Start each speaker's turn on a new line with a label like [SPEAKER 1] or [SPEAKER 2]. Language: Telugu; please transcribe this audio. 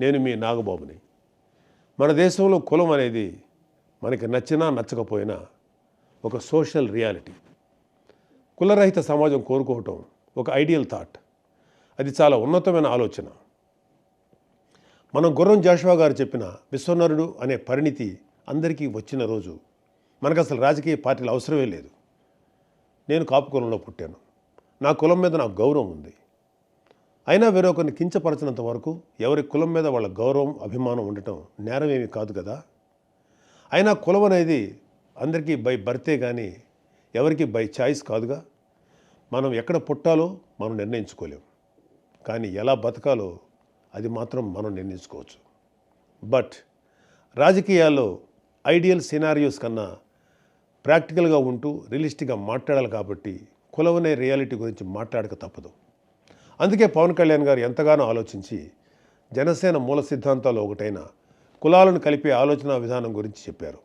[SPEAKER 1] నేను మీ నాగబాబుని. మన దేశంలో కులం అనేది మనకి నచ్చినా నచ్చకపోయినా ఒక సోషల్ రియాలిటీ. కులరహిత సమాజం కోరుకోవటం ఒక ఐడియల్ థాట్. అది చాలా ఉన్నతమైన ఆలోచన. మనం గుర్రం జాషువా గారు చెప్పిన విశ్వనరుడు అనే పరిణితి అందరికీ వచ్చిన రోజు మనకు అసలు రాజకీయ పార్టీలు అవసరమే లేదు. నేను కాపు కులంలో పుట్టాను. నా కులం మీద నాకు గౌరవం ఉంది. అయినా వేరొకరిని కించపరచినంత వరకు ఎవరి కులం మీద వాళ్ళ గౌరవం అభిమానం ఉండటం నేరం ఏమీ కాదు కదా. అయినా కులం అనేది అందరికీ బై బర్తే కానీ ఎవరికి బై చాయిస్ కాదుగా. మనం ఎక్కడ పుట్టాలో మనం నిర్ణయించుకోలేం, కానీ ఎలా బతకాలో అది మాత్రం మనం నిర్ణయించుకోవచ్చు. బట్ రాజకీయాల్లో ఐడియల్ సినారియోస్ కన్నా ప్రాక్టికల్గా ఉంటూ రియలిస్టిక్గా మాట్లాడాలి కాబట్టి కులం అనే రియాలిటీ గురించి మాట్లాడక తప్పదు. అందుకే పవన్ కళ్యాణ్ గారు ఎంతగానో ఆలోచించి జనసేన మూల సిద్ధాంతాల్లో ఒకటైన కులాలను కలిపే ఆలోచన విధానం గురించి చెప్పారు.